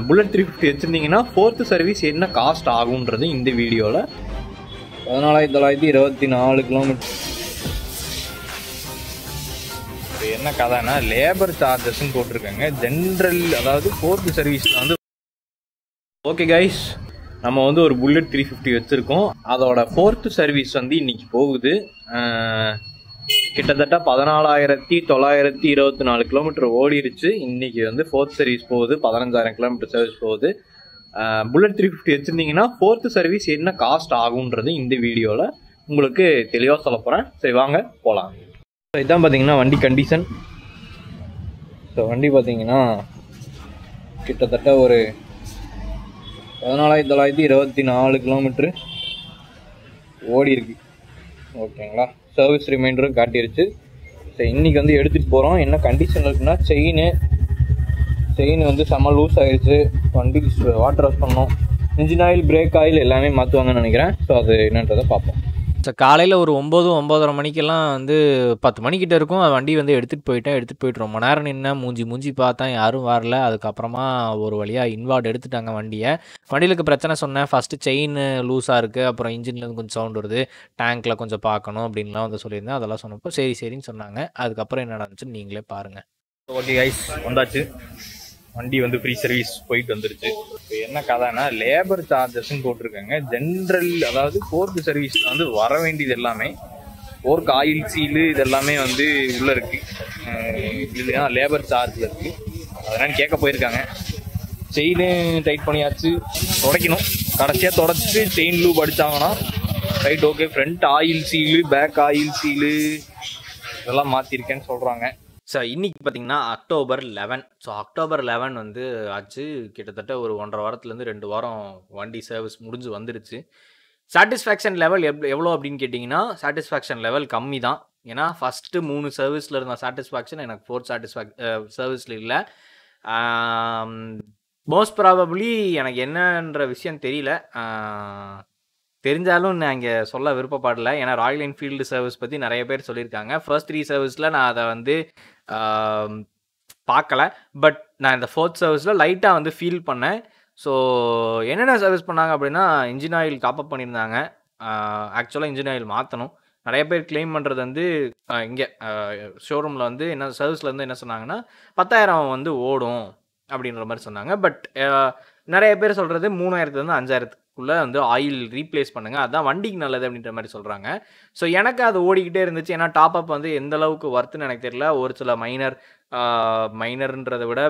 Bullet 350 வச்சுருந்தீங்கன்னா fourth service என்ன cost ஆகுன்றது இந்த வீடியோவில் 14,924 கிலோமீட்டர். என்ன கதைன்னா லேபர் சார்ஜஸ்ன்னு போட்டிருக்காங்க ஜென்ரல், அதாவது ஃபோர்த்து சர்வீஸில் வந்து. ஓகே கைஸ், நம்ம வந்து ஒரு புல்லட் 350 வச்சுருக்கோம். அதோட ஃபோர்த்து சர்வீஸ் வந்து இன்னைக்கு போகுது. கிட்டத்தட்ட 14,924 கிலோமீட்டர் ஓடிருச்சு. இன்னைக்கு வந்து ஃபோர்த் சர்வீஸ் போகுது, 15,000 கிலோமீட்டர் சர்வீஸ் போகுது. புல்லட் 350 வச்சுருந்தீங்கன்னா ஃபோர்த்து சர்வீஸ் என்ன காஸ்ட் ஆகுன்றது இந்த வீடியோவில் உங்களுக்கு தெளிவாக சொல்ல போகிறேன். சரி வாங்க போகலாம். ஸோ இதான் பார்த்தீங்கன்னா வண்டி கண்டிஷன். ஸோ வண்டி பார்த்தீங்கன்னா கிட்டத்தட்ட ஒரு 14,924 கிலோமீட்ரு ஓடி இருக்கு. ஓகேங்களா, சர்வீஸ் ரிமைண்டரும் காட்டிருச்சு. ஸோ இன்றைக்கி வந்து எடுத்துகிட்டு போகிறோம். என்ன கண்டிஷன் இருக்குன்னா, செயின் வந்து செம்ம லூஸ் ஆகிடுச்சு. வண்டி வாட்டர் வாஷ் பண்ணோம். இன்ஜின் ஆயில், பிரேக் ஆயில் எல்லாமே மாற்றுவாங்கன்னு நினைக்கிறேன். ஸோ அது என்னன்றதை பார்ப்போம். ஸோ காலையில் ஒரு 9-9:30 மணிக்கெல்லாம் வந்து 10 மணிக்கிட்ட இருக்கும். வண்டி வந்து எடுத்துகிட்டு போயிட்டு ரொம்ப நேரம் நின்று மூஞ்சி பார்த்தேன், யாரும் வரல. அதுக்கப்புறமா ஒரு வழியாக இன்வார்டு எடுத்துட்டாங்க வண்டியை. வண்டியிலுக்கு பிரச்சனை சொன்னேன். ஃபஸ்ட்டு செயின் லூஸாக இருக்குது, அப்புறம் இன்ஜின்லேருந்து கொஞ்சம் சவுண்ட் வருது, டேங்க்கில் கொஞ்சம் பார்க்கணும் அப்படின்லாம் வந்து சொல்லியிருந்தேன். அதெல்லாம் சொன்னப்போ சரின்னு சொன்னாங்க. அதுக்கப்புறம் என்ன நடந்துச்சுன்னு நீங்களே பாருங்கள். ஓகே கைஸ், வந்தாச்சு. வண்டி வந்து ஃப்ரீ சர்வீஸ் போயிட்டு வந்துருச்சு. இப்போ என்ன கதைன்னா லேபர் சார்ஜஸ்ன்னு போட்டிருக்காங்க ஜென்ரல், அதாவது ஃபோர்த்து சர்வீஸில் வந்து வர வேண்டியது எல்லாமே ஃபோர்க் ஆயில் சீலு இதெல்லாமே வந்து உள்ளே இருக்குது. இதுதான் லேபர் சார்ஜில் இருக்குது. அதெல்லாம் கேட்க போயிருக்காங்க. செயினு டைட் பண்ணியாச்சு, துடைக்கணும். கடைசியாக தொடச்சிட்டு செயின் லூப் அடித்தாங்கன்னா right. Okay, front oil seal, back oil seal இதெல்லாம் மாற்றிருக்கேன்னு சொல்கிறாங்க. ஸோ இன்றைக்கி பார்த்திங்கன்னா October 11. ஸோ October 11 வந்து ஆச்சு. கிட்டத்தட்ட ஒரு 1.5 வாரத்துலேருந்து 2 வாரம் வண்டி சர்வீஸ் முடிஞ்சு வந்துருச்சு. சாட்டிஸ்ஃபேக்ஷன் லெவல் எவ்வளோ அப்படின்னு கேட்டிங்கன்னா, சாட்டிஸ்ஃபேக்ஷன் லெவல் கம்மி தான். ஏன்னா ஃபஸ்ட்டு 3 சர்வீஸில் இருந்த சாட்டிஸ்ஃபேக்ஷன் எனக்கு 4th சர்வீஸில் இல்லை. மோஸ்ட் ப்ராபப்ளி எனக்கு என்னன்ற விஷயம் தெரியல. தெரிஞ்சாலும் நான் இங்கே சொல்ல விருப்பப்படலை. ஏன்னா ராயல் என்ஃபீல்டு சர்வீஸ் பற்றி நிறைய பேர் சொல்லியிருக்காங்க. ஃபர்ஸ்ட் 3 சர்வீஸில் நான் அதை வந்து பார்க்கல. பட் நான் இந்த 4th சர்வீஸில் லைட்டாக வந்து ஃபீல் பண்ணேன். ஸோ என்னென்ன சர்வீஸ் பண்ணாங்க அப்படின்னா, இன்ஜின் ஆயில் காப்பப் பண்ணியிருந்தாங்க. ஆக்சுவலாக இன்ஜின் ஆயில் மாற்றணும். நிறைய பேர் கிளைம் பண்ணுறது வந்து இங்கே ஷோரூமில் வந்து என்ன சர்வீஸில் வந்து என்ன சொன்னாங்கன்னா 10,000 வந்து ஓடும் அப்படின்ற மாதிரி சொன்னாங்க. பட் நிறைய பேர் சொல்கிறது 3,000 5,000 வந்து ஆயில் ரீப்ளேஸ் பண்ணுங்கள், அதுதான் வண்டிக்கு நல்லது அப்படின்ற மாதிரி சொல்கிறாங்க. ஸோ எனக்கு அது ஓடிக்கிட்டே இருந்துச்சு. ஏன்னா டாப் அப் வந்து எந்த அளவுக்கு ஒர்த்துன்னு எனக்கு தெரியல. ஒரு சில மைனர்ன்றதை விட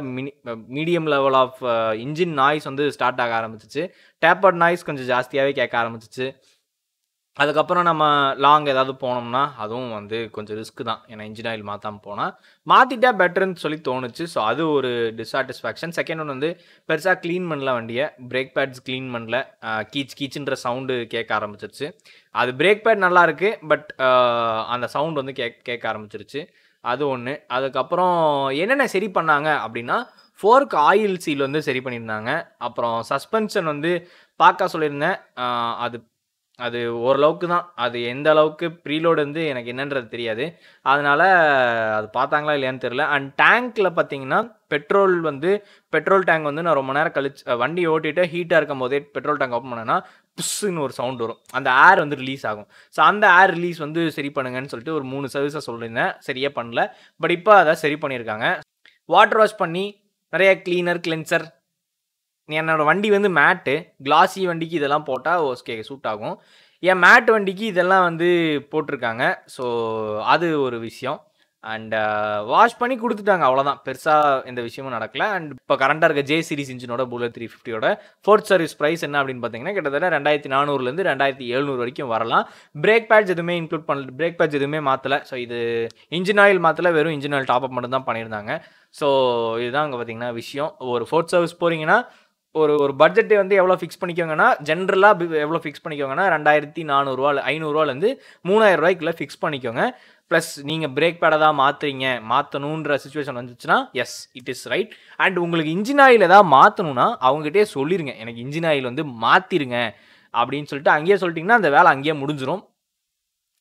medium level of engine noise வந்து ஸ்டார்ட் ஆக ஆரம்பிச்சிச்சு. டேப்பர்ட் நாய்ஸ் கொஞ்சம் ஜாஸ்தியாகவே கேட்க ஆரம்பிச்சிச்சு. அதுக்கப்புறம் நம்ம லாங் ஏதாவது போனோம்னா அதுவும் வந்து கொஞ்சம் ரிஸ்க்கு தான். ஏன்னா இன்ஜின் ஆயில் மாற்றாமல் போனால் மாற்றிட்டா பெட்டர்ன்னு சொல்லி தோணுச்சு. ஸோ அது ஒரு டிஸாட்டிஸ்ஃபேக்ஷன். செகண்ட் ஒன்று வந்து பெருசாக க்ளீன் பண்ணல வண்டியை. பிரேக் பேட்ஸ் க்ளீன் பண்ணல. கீச்சுன்ற சவுண்டு கேட்க ஆரம்பிச்சிருச்சு. அது பிரேக் பேட் நல்லா இருக்குது, பட் அந்த சவுண்ட் வந்து கேட்க ஆரம்பிச்சிருச்சு. அது ஒன்று. அதுக்கப்புறம் என்னென்ன சரி பண்ணாங்க அப்படின்னா, ஃபோர்க் ஆயில் சீல் வந்து சரி பண்ணியிருந்தாங்க. அப்புறம் சஸ்பென்ஷன் வந்து பார்க்க சொல்லியிருந்தேன். அது ஓரளவுக்கு தான். அது எந்த அளவுக்கு ப்ரீலோடு வந்து எனக்கு என்னன்றது தெரியாது. அதனால் அது பார்த்தாங்களா இல்லையான்னு தெரில. அண்ட் டேங்க்கில் பார்த்தீங்கன்னா பெட்ரோல் டேங்க் வந்து நான் ரொம்ப நேரம் கழிச்சு வண்டி ஓட்டிட்டு ஹீட்டாக இருக்கும் போதே பெட்ரோல் டேங்க் ஓப்பன் பண்ணேன்னா புஷ்ஷுன்னு ஒரு சவுண்ட் வரும். அந்த ஏர் வந்து ரிலீஸ் ஆகும். ஸோ அந்த ஏர் ரிலீஸ் வந்து சரி பண்ணுங்கன்னு சொல்லிட்டு ஒரு 3 சர்வீஸை சொல்லியிருந்தேன். சரியே பண்ணல. பட் இப்போ அதை சரி பண்ணியிருக்காங்க. வாட்டர் வாஷ் பண்ணி நிறைய கிளென்சர். என்னோடய வண்டி வந்து மேட்டு, கிளாஸி வண்டிக்கு இதெல்லாம் போட்டால் ஓகே சூட் ஆகும். என் மேட் வண்டிக்கு இதெல்லாம் வந்து போட்டிருக்காங்க. ஸோ அது ஒரு விஷயம். அண்ட் வாஷ் பண்ணி கொடுத்துட்டாங்க, அவ்வளோதான். பெருசாக எந்த விஷயமும் நடக்கலை. அண்ட் இப்போ கரண்டாக இருக்க ஜே சீரிஸ் இன்ஜினோட புல்லட் 350யோட 4th சர்வீஸ் ப்ரைஸ் என்ன அப்படின்னு பார்த்தீங்கன்னா, கிட்டத்தட்ட 2,400 2,700 வரைக்கும் வரலாம். பிரேக் பேட்ஸ் எதுவுமே இன்க்ளூட் பண்ணல, பிரேக் பேட்ஸ் எதுவுமே மாற்றலை. ஸோ இது இன்ஜின் ஆயில் மாற்றலை, வெறும் இன்ஜின் ஆயில் டாப்அப் மட்டும் தான் பண்ணியிருந்தாங்க. ஸோ இதுதான் அங்கே பார்த்தீங்கன்னா விஷயம். ஒரு 4th சர்வீஸ் போகிறீங்கன்னா ஒரு பட்ஜெட்டை வந்து எவ்வளோ ஃபிக்ஸ் பண்ணிக்கோங்கன்னா, ஜென்ரலாக எவ்வளோ ஃபிக்ஸ் பண்ணிக்கோங்கன்னா 2,400 500 3,000 ஃபிக்ஸ் பண்ணிக்கோங்க. ப்ளஸ் நீங்கள் பிரேக் பேடை தான் மாற்றணுன்ற சுச்சுவேஷன் வந்துச்சுன்னா S it is right. And உங்களுக்கு இன்ஜின் ஆயில் ஏதாவது மாற்றணுன்னா அவங்ககிட்டே சொல்லிடுங்க, எனக்கு இன்ஜின் ஆயில் வந்து மாற்றிருங்க அப்படின்னு சொல்லிட்டு அங்கேயே சொல்லிட்டிங்கன்னா அந்த வேலை அங்கேயே முடிஞ்சிடும்.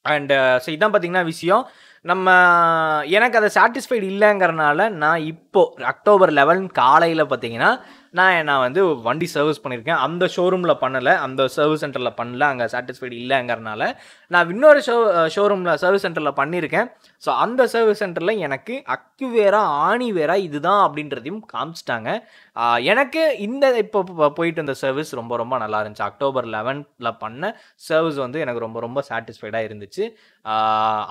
அண்ட் ஸோ இதான் பார்த்தீங்கன்னா விஷயம். எனக்கு அதை சாட்டிஸ்ஃபைடு இல்லைங்கிறனால நான் இப்போது October 11 காலையில் பார்த்தீங்கன்னா நான் வந்து வண்டி சர்வீஸ் பண்ணியிருக்கேன். அந்த ஷோரூமில் பண்ணலை, அந்த சர்வீஸ் சென்டரில் பண்ணல, அங்கே சாட்டிஸ்ஃபைடு இல்லைங்கிறனால நான் இன்னொரு ஷோரூமில் சர்வீஸ் சென்டரில் பண்ணியிருக்கேன். ஸோ அந்த சர்வீஸ் சென்டரில் எனக்கு அக்யூவேரா ஆணிவேரா இதுதான் அப்படின்றதையும் காமிச்சிட்டாங்க. எனக்கு இந்த இப்போ போயிட்டு இருந்த சர்வீஸ் ரொம்ப ரொம்ப நல்லா இருந்துச்சு. அக்டோபர் 11ல் பண்ண சர்வீஸ் வந்து எனக்கு ரொம்ப ரொம்ப சாட்டிஸ்ஃபைடாக இருந்துச்சு.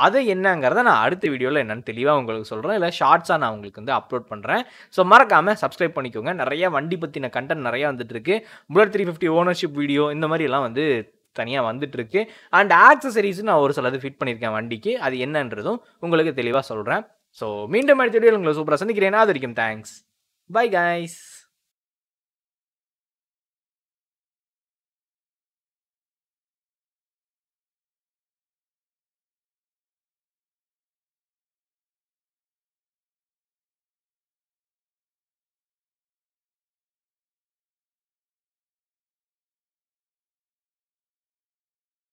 அது என்னங்கிறத நான் அடுத்த வீடியோவில் என்னென்னு தெளிவாக உங்களுக்கு சொல்கிறேன், இல்லை ஷார்ட்ஸாக நான் உங்களுக்கு வந்து அப்லோட் பண்ணுறேன். ஸோ மறக்காமல் சப்ஸ்கிரைப் பண்ணிக்கோங்க. நிறைய வண்டி பற்றின கண்டென்ட் நிறையா வந்துட்டு இருக்கு. புல்லட் 350 ஓனர்ஷிப் வீடியோ இந்த மாதிரி எல்லாம் வந்து தனியாக வந்துட்டு இருக்கு. அண்ட் ஆக்சசரிஸ் நான் ஒரு சிலது ஃபிட் பண்ணியிருக்கேன் வண்டிக்கு, அது என்னன்றதும் உங்களுக்கு தெளிவாக சொல்கிறேன். ஸோ மீண்டும் அடுத்த வீடியோவில் உங்களை சூப்பராக சந்திக்கிறேன். அது வரைக்கும் தேங்க்ஸ். Bye guys.